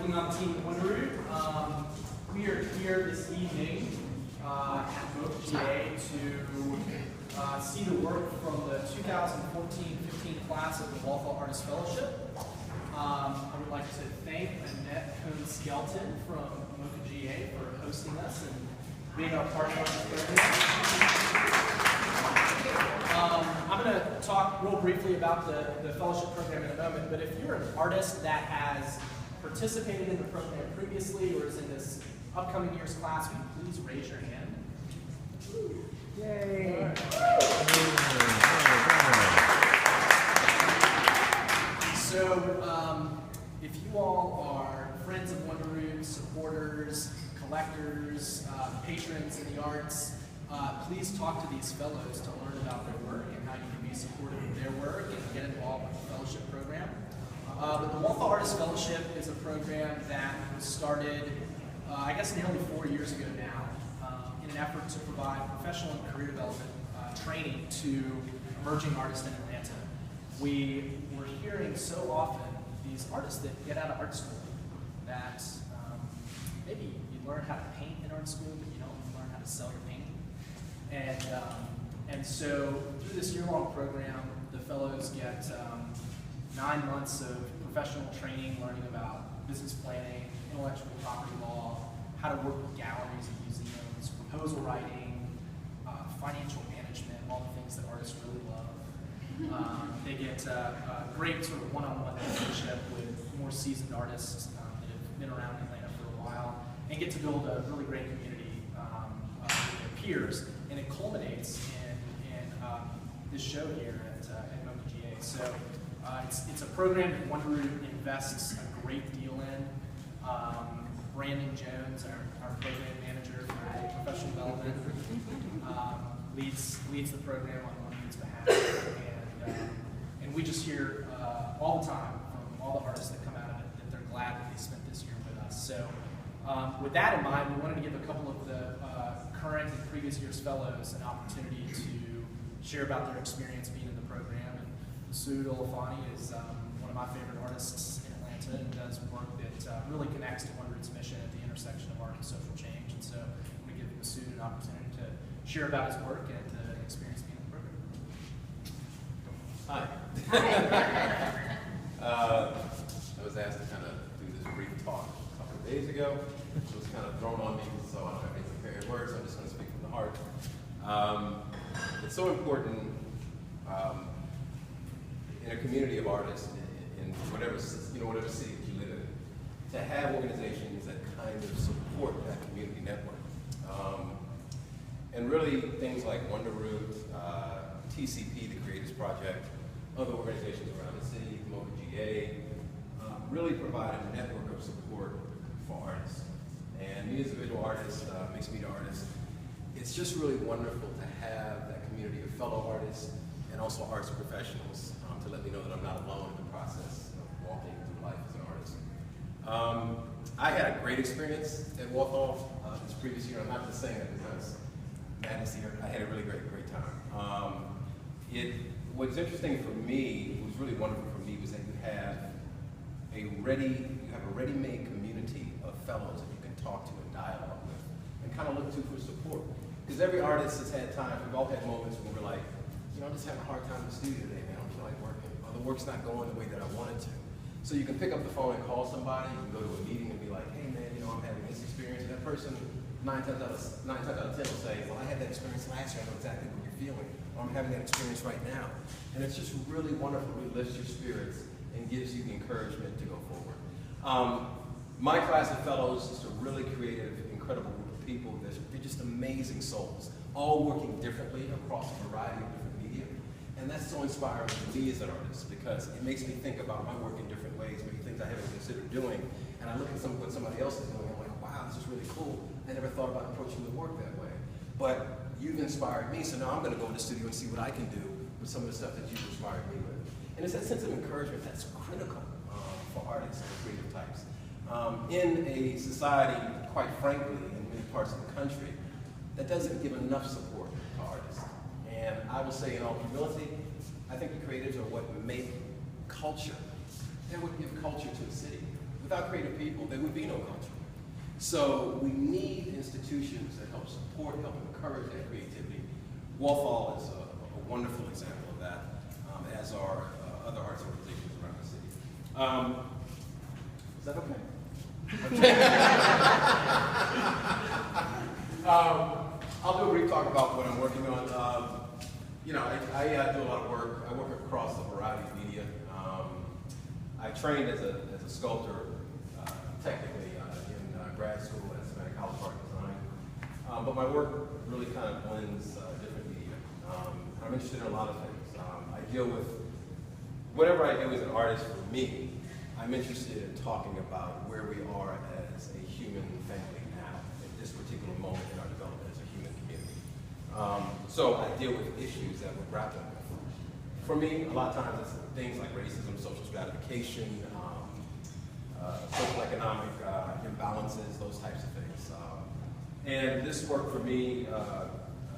working on Team Winroot. We are here this evening at MOCGA to see the work from the 2014-15 class of the Walthall Artist Fellowship. I would like to thank Annette Cohn-Skelton from MOCGA for hosting us and being our partner on this program. I'm going to talk real briefly about the fellowship program in a moment, but if you're an artist that has participated in the program previously or is in this upcoming year's class, would you please raise your hand? Yay! So, if you all are friends of Winroot, supporters, collectors, patrons in the arts, please talk to these fellows to learn about their work and how you can be supportive of their work and get involved with the fellowship program. But the Walthall Artist Fellowship is a program that was started, I guess, nearly 4 years ago now, in an effort to provide professional and career development training to emerging artists in Atlanta. We're hearing so often these artists that get out of art school that maybe you learn how to paint in art school, but you don't learn how to sell your painting. And so through this year-long program, the fellows get 9 months of professional training, learning about business planning, intellectual property law, how to work with galleries and museums, proposal writing, financial management, all the things that artists really love. They get a great sort of one-on-one relationship with more seasoned artists that have been around Atlanta for a while, and get to build a really great community with their peers. And it culminates in this show here at MOCGA. So it's a program that Winroot invests a great deal in. Brandon Jones, our program manager for professional development, leads the program on Winroot's behalf. And we just hear all the time from all the artists that come out of it that they're glad that they spent this year with us. So with that in mind, we wanted to give a couple of the current and previous year's fellows an opportunity to share about their experience being in the program. And Masood Olafani is one of my favorite artists in Atlanta and does work that really connects to Winroot's mission at the intersection of art and social change. And so I'm going to give Masood an opportunity to share about his work and experience being in the program. Hi. I was asked to kind of do this brief talk a couple of days ago. It was kind of thrown on me, so I don't have any prepared words. I'm just going to speak from the heart. It's so important in a community of artists in whatever whatever city that you live in, to have organizations that kind of support that community network. And really things like Winroot, TCP, the Creators Project, other organizations around the city, MOCGA, really provide a network of support for artists. And me as a visual artist, mixed media artist, it's just really wonderful to have that community of fellow artists and also arts professionals to let me know that I'm not alone in the process of walking through life as an artist. I had a great experience at Walthall this previous year. I'm not just saying that because madness here. I had a really great time. What's interesting for me, what was really wonderful for me, was that you have a ready-made community of fellows that you can talk to and dialogue with and kind of look to for support. Because every artist has had times, we've all had moments when we're like, I'm just having a hard time in the studio today, man. I don't feel like working. Or the work's not going the way that I want it to. So you can pick up the phone and call somebody, you can go to a meeting and be like, hey man, I'm having this experience. And that person, 9 times out of 10 will say, well, I had that experience last year, I know exactly what you're feeling. Or I'm having that experience right now. And it's just really wonderful, it lifts your spirits and gives you the encouragement to go forward. My class of fellows is a really creative, incredible group of people. They're just amazing souls, all working differently across a variety of different media. And that's so inspiring to me as an artist because it makes me think about my work in different ways, maybe things I haven't considered doing. And I look at what somebody else is doing, and I'm like, wow, this is really cool. I never thought about approaching the work that way. But you've inspired me, so now I'm going to go in the studio and see what I can do with some of the stuff that you've inspired me with. And it's that sense of encouragement that's critical for artists and creative types. In a society, quite frankly, in many parts of the country, that doesn't give enough support to artists. And I will say in all humility, I think the creatives are what make culture. They're what give culture to a city. Without creative people, there would be no culture. So we need institutions that help support, help encourage that creativity. Wallfall is a wonderful example of that, as are other arts organizations around the city. Is that okay? I'll do a brief talk about what I'm working on. I do a lot of work. I work across a variety of media. I trained as a sculptor, technically, in grad school at Savannah College of Art and Design. But my work really kind of blends different media. I'm interested in a lot of things. I deal with, whatever I do as an artist, for me, I'm interested in talking about where we are as a human family now, at this particular moment in our development as a human community. So I deal with issues that we're grappling with. For me, a lot of times it's things like racism, social stratification, social economic imbalances, those types of things. And this work for me, I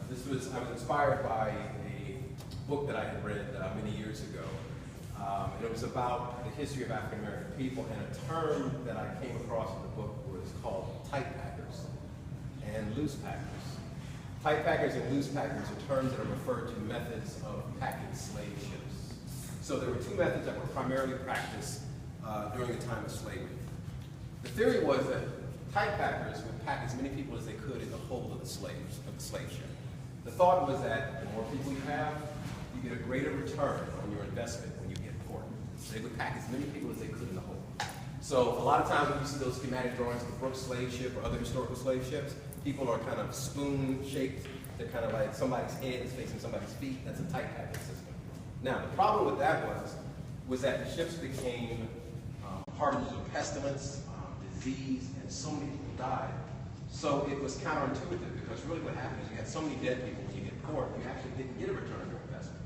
was inspired by a book that I had read many years ago. And it was about the history of African American people, and a term that I came across in the book was called tight packers and loose packers. Tight packers and loose packers are terms that are referred to methods of packing slave ships. So there were two methods that were primarily practiced during the time of slavery. The theory was that tight packers would pack as many people as they could in the hold of the slave ship. The thought was that the more people you have, you get a greater return on your investment when you get port. So they would pack as many people as they could in the hold. So a lot of times when you see those schematic drawings of the Brooks slave ship or other historical slave ships, people are kind of spoon-shaped. They're kind of like somebody's head is facing somebody's feet. That's a tight packing system. Now, the problem with that was that the ships became harbingers of pestilence, disease, and so many people died. So it was counterintuitive, because really what happened is you had so many dead people when you hit port, you actually didn't get a return on your investment.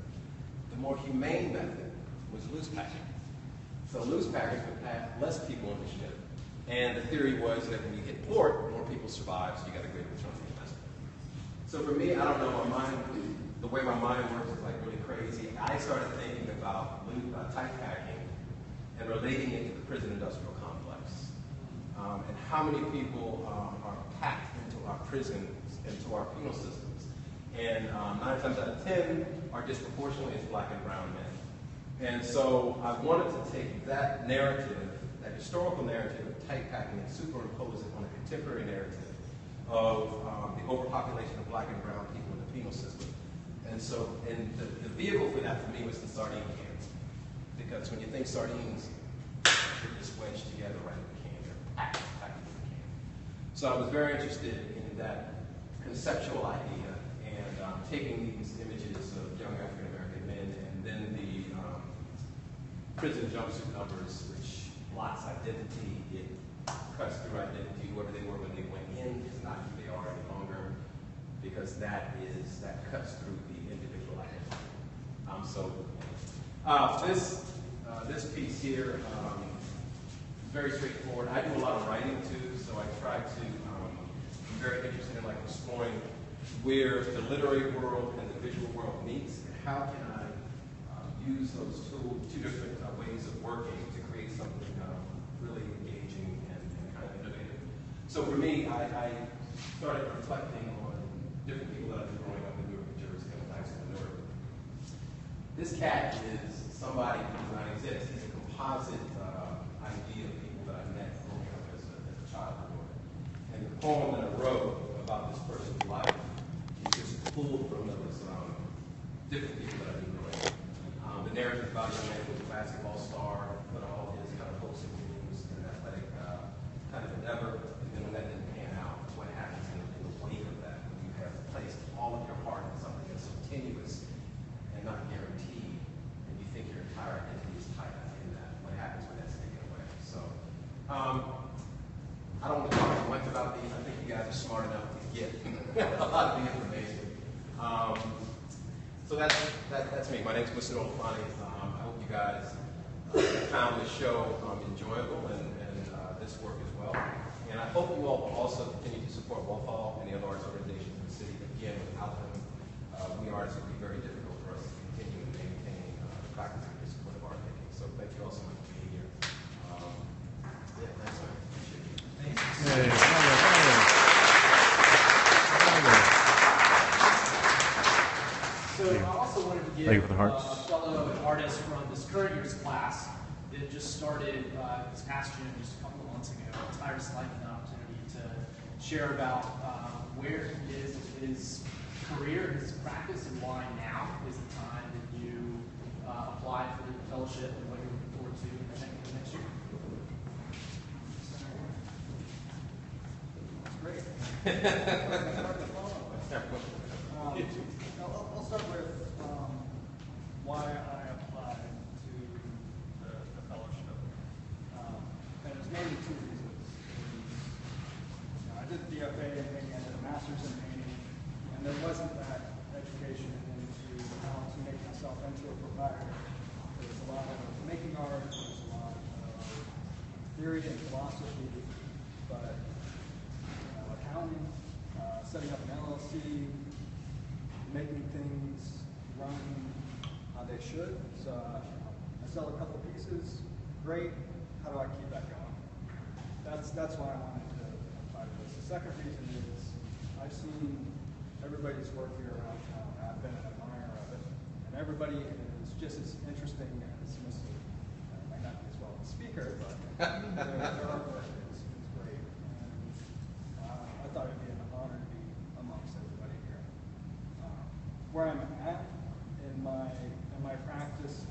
The more humane method was loose packing. So loose packers would pack less people on the ship. And the theory was that when you hit port, more people survive, so you got a greater return on the investment. So for me, I don't know, the way my mind works is like really crazy. I started thinking about tight packing and relating it to the prison industrial complex. And how many people are packed into our prisons, into our penal systems. And 9 times out of 10 are disproportionately as black and brown men. And so I wanted to take that narrative, that historical narrative of tight packing, and superimpose it on a contemporary narrative of the overpopulation of black and brown people in the penal system. And so, the vehicle for that for me was the sardine can. Because when you think sardines, they're just wedged together right in the can. They're packed in the can. So I was very interested in that conceptual idea, and taking these images of young African American men, and then the prison jumpsuit numbers, which blocks identity, it cuts through identity. Whoever they were when they went in is not who they are any longer, because that cuts through the individual identity. This piece here is very straightforward. I do a lot of writing too, so I try to, I'm very interested in exploring where the literary world and the visual world meets, and how can I use those two different ways of working to create something really engaging and kind of innovative. So for me, I started reflecting on different people that I've been growing up in Newark, New Jersey, and high school in Newark. This cat is somebody who does not exist. He's a composite idea of people that I met growing up as a child in Newark. And the poem that I wrote about this person's life is just pulled from those different people that I knew growing up. The narrative about a young man who was a basketball star, but all his kind of hopes and dreams and athletic kind of endeavor, and then when that didn't pan out, what happens in the wake of that, when you have placed all of your heart in something that's so tenuous and not guaranteed, and you think your entire identity is tied up in that, what happens when that's taken away? So, I don't want to talk too much about these. I think you guys are smart enough to get a lot of the information. So that's me. My name's Mr. Olafani. I hope you guys found this show enjoyable and this work as well. And I hope you all will also continue to support Wallfall and the other arts organizations in the city. Again, without them, we artists would be very difficult for us to continue to maintain the practice and discipline of art making. So thank you all so much for being here. Yeah. Thank you for the hearts. A fellow artist from this current year's class that just started this past June, just a couple of months ago. Tyrus liked an opportunity to share about where he is in his career, his practice, and why now is the time that you applied for the fellowship and what you're looking forward to the next year. Great. I'll start with why I applied to the fellowship. And there's mainly two reasons. I did the DFA in painting, I did a master's in painting, and there wasn't that education into how to make myself into a provider. There was a lot of making art, there was a lot of theory and philosophy, but accounting, setting up an LLC, making things run how they should. So I sell a couple pieces, great. How do I keep that going? That's why I wanted to apply to this. The second reason is I've seen everybody's work here around town. I've been an admirer of it, and everybody is just as interesting as Mr. I might not be as well as a speaker, but their artwork is great. And I thought it'd be an honor to be amongst everybody here. Where I'm at in my practice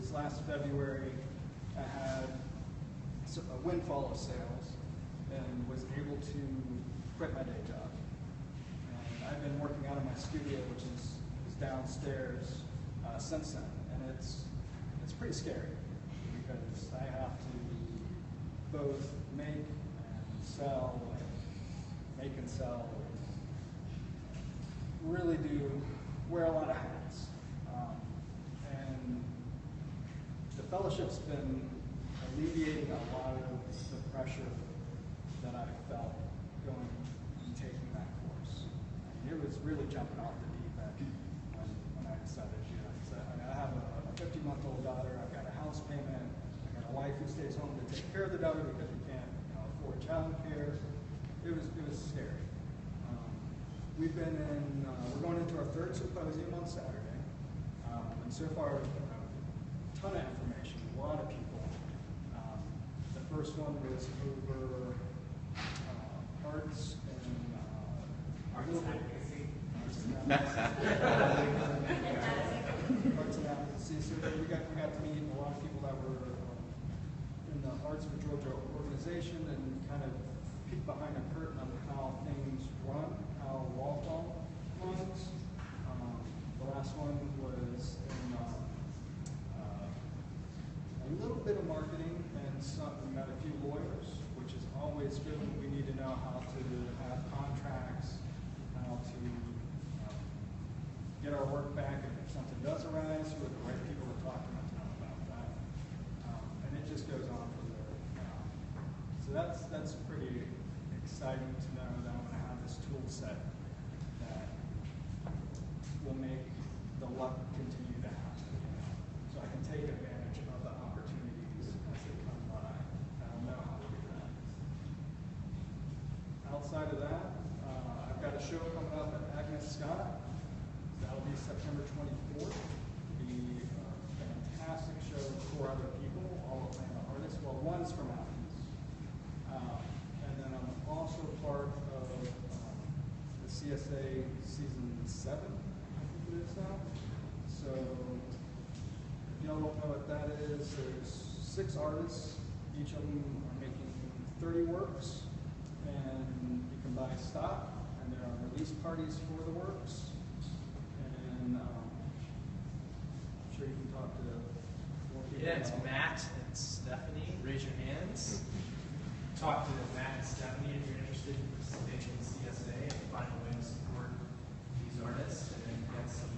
is last February I had a windfall of sales and was able to quit my day job. And I've been working out of my studio, which is downstairs, since then, and it's pretty scary because I have to both make and sell, and make and sell, and really do wear a lot of hats. And the fellowship's been alleviating a lot of the pressure that I felt going and taking that course. I mean, it was really jumping off the deep end when I decided, I have a 50-month-old daughter, I've got a house payment, I've got a wife who stays home to take care of the daughter because we can't afford child care. It was scary. We're going into our third symposium on Saturday, and so far, a ton of information, a lot of people. The first one was over arts and arts and advocacy. Arts and advocacy. So we got to meet a lot of people that were in the Arts for Georgia organization and kind of peek behind the curtain on how things run, how Walthall runs. The last one was in a little bit of marketing and we met a few lawyers, which is always good. We need to know how to have contracts, how to get our work back, and if something does arise, who are the right people to talk to about that. And it just goes on from there. So that's pretty exciting to know that I'm going to have this tool set that will make the luck continue to happen. So I can take advantage of the opportunities as they come by. I don't know how to do that. Outside of that, I've got a show coming up at Agnes Scott. That'll be September 24th. It'll be a fantastic show with 4 other people, all Atlanta artists. Well, one's from Athens. And then I'm also part of the CSA Season 7, I think it is now. So, if y'all don't know what that is, there's 6 artists. Each of them are making 30 works. And you can buy stock, and there are release parties for the works. And I'm sure you can talk to 4 people. Yeah, it's Matt and Stephanie. Raise your hands. Talk to Matt and Stephanie if you're interested in participating in CSA and find a way to support these artists and get some